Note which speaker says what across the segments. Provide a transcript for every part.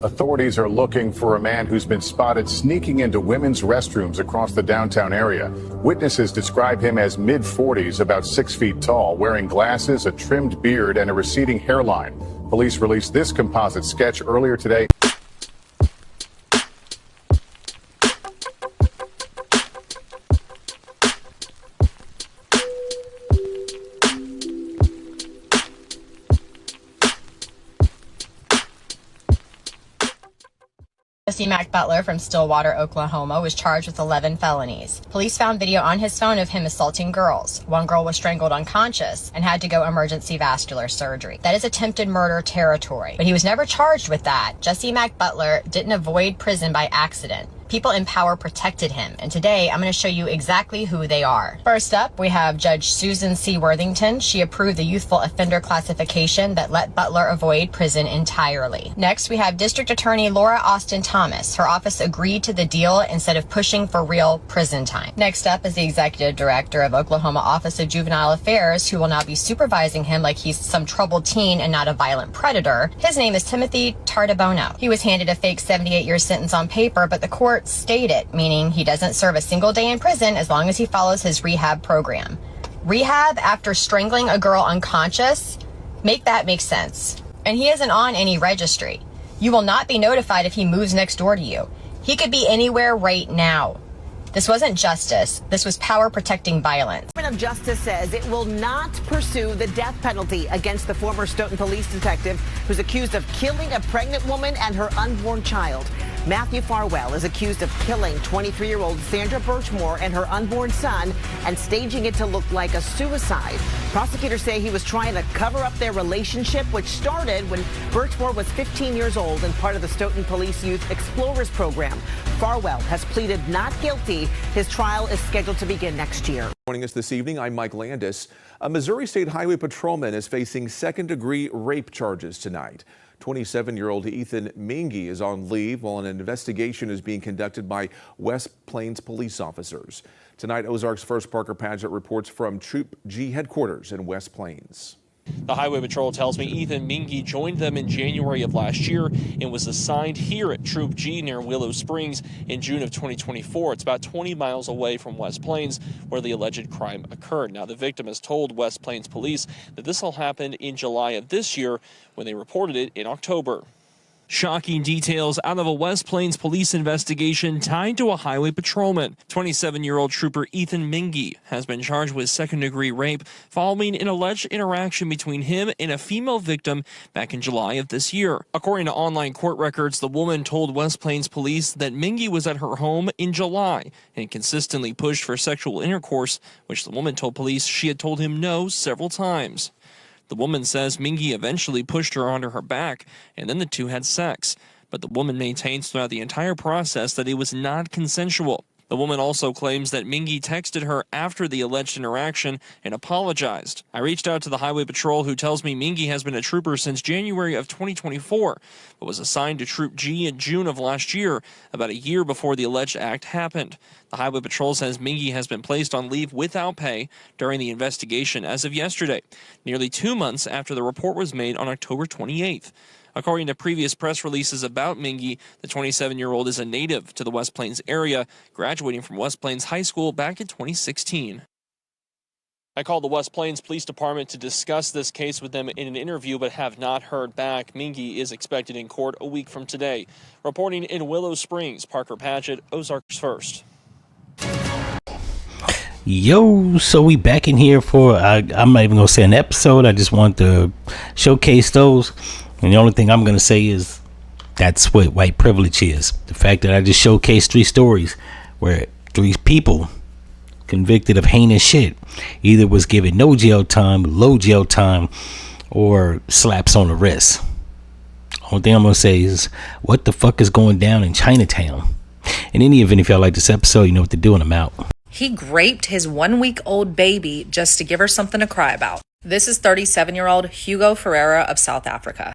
Speaker 1: Authorities are looking for a man who's been spotted sneaking into women's restrooms across the downtown area. Witnesses describe him as mid-40s, about 6 feet tall, wearing glasses, a trimmed beard, and a receding hairline. Police released this composite sketch earlier today.
Speaker 2: Jesse Mac Butler from Stillwater, Oklahoma, was charged with 11 felonies. Police found video on his phone of him assaulting girls. One girl was strangled unconscious and had to go emergency vascular surgery. That is attempted murder territory, but he was never charged with that. Jesse Mac Butler didn't avoid prison by accident. People in power protected him, and today I'm going to show you exactly who they are. First up, we have Judge Susan C. Worthington. She approved the youthful offender classification that let Butler avoid prison entirely. Next, we have District Attorney Laura Austin Thomas. Her office agreed to the deal instead of pushing for real prison time. Next up is the Executive Director of Oklahoma Office of Juvenile Affairs, who will now be supervising him like he's some troubled teen and not a violent predator. His name is Timothy Tartabono. He was handed a fake 78-year sentence on paper, but the court stayed it, meaning he doesn't serve a single day in prison as long as he follows his rehab program. Rehab after strangling a girl unconscious? Make that make sense. And he isn't on any registry. You will not be notified if he moves next door to you. He could be anywhere right now. This wasn't justice. This was power protecting violence.
Speaker 3: The Department of Justice says it will not pursue the death penalty against the former Stoughton police detective who's accused of killing a pregnant woman and her unborn child. Matthew Farwell is accused of killing 23-year-old Sandra Birchmore and her unborn son and staging it to look like a suicide. Prosecutors say he was trying to cover up their relationship, which started when Birchmore was 15 years old and part of the Stoughton Police Youth Explorers program. Farwell has pleaded not guilty. His trial is scheduled to begin next year.
Speaker 4: Joining us this evening, I'm Mike Landis. A Missouri State Highway Patrolman is facing second-degree rape charges tonight. 27-year-old Ethan Mingy is on leave while an investigation is being conducted by West Plains police officers. Tonight, Ozark's First Parker Padgett reports from Troop G headquarters in West Plains.
Speaker 5: The Highway Patrol tells me Ethan Mingy joined them in January of last year and was assigned here at Troop G near Willow Springs in June of 2024. It's about 20 miles away from West Plains, where the alleged crime occurred. Now, the victim has told West Plains police that this all happened in July of this year when they reported it in October. Shocking details out of a West Plains police investigation tied to a highway patrolman. 27-year-old trooper Ethan Mingy has been charged with second-degree rape following an alleged interaction between him and a female victim back in July of this year. According to online court records, the woman told West Plains police that Mingy was at her home in July and consistently pushed for sexual intercourse, which the woman told police she had told him no several times. The woman says Mingy eventually pushed her onto her back, and then the two had sex. But the woman maintains throughout the entire process that it was not consensual. The woman also claims that Mingy texted her after the alleged interaction and apologized. I reached out to the Highway Patrol, who tells me Mingy has been a trooper since January of 2024, but was assigned to Troop G in June of last year, about a year before the alleged act happened. The Highway Patrol says Mingy has been placed on leave without pay during the investigation as of yesterday, nearly 2 months after the report was made on October 28th. According to previous press releases about Mingy, the 27-year-old is a native to the West Plains area, graduating from West Plains High School back in 2016. I called the West Plains Police Department to discuss this case with them in an interview, but have not heard back. Mingy is expected in court a week from today. Reporting in Willow Springs, Parker Padgett, Ozarks First.
Speaker 6: Yo, so we back in here for, I'm not even going to say an episode. I just want to showcase those. And the only thing I'm going to say is that's what white privilege is. The fact that I just showcased 3 stories where 3 people convicted of heinous shit either was given no jail time, low jail time, or slaps on the wrist. Only thing I'm going to say is what the fuck is going down in Chinatown. In any event, if y'all like this episode, you know what to do, and I'm out.
Speaker 7: He raped his 1-week-old baby just to give her something to cry about. This is 37-year-old Hugo Ferreira of South Africa.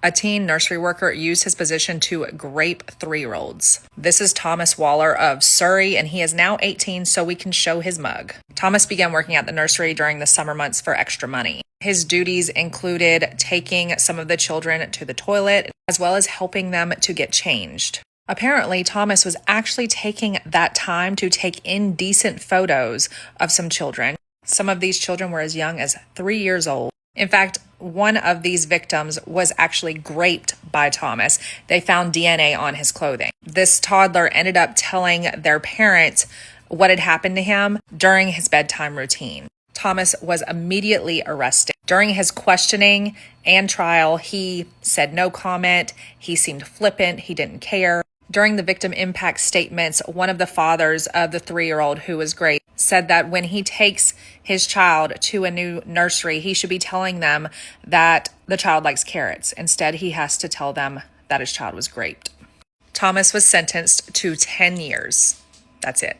Speaker 7: A teen nursery worker used his position to grape 3-year-olds. This is Thomas Waller of Surrey, and he is now 18, so we can show his mug. Thomas began working at the nursery during the summer months for extra money. His duties included taking some of the children to the toilet, as well as helping them to get changed. Apparently, Thomas was actually taking that time to take indecent photos of some children. Some of these children were as young as 3 years old. In fact, one of these victims was actually graped by Thomas. They found DNA on his clothing. This toddler ended up telling their parents what had happened to him during his bedtime routine. Thomas was immediately arrested. During his questioning and trial, he said no comment. He seemed flippant. He didn't care. During the victim impact statements, one of the fathers of the 3-year-old who was raped said that when he takes his child to a new nursery, he should be telling them that the child likes carrots. Instead, he has to tell them that his child was raped. Thomas was sentenced to 10 years. That's it.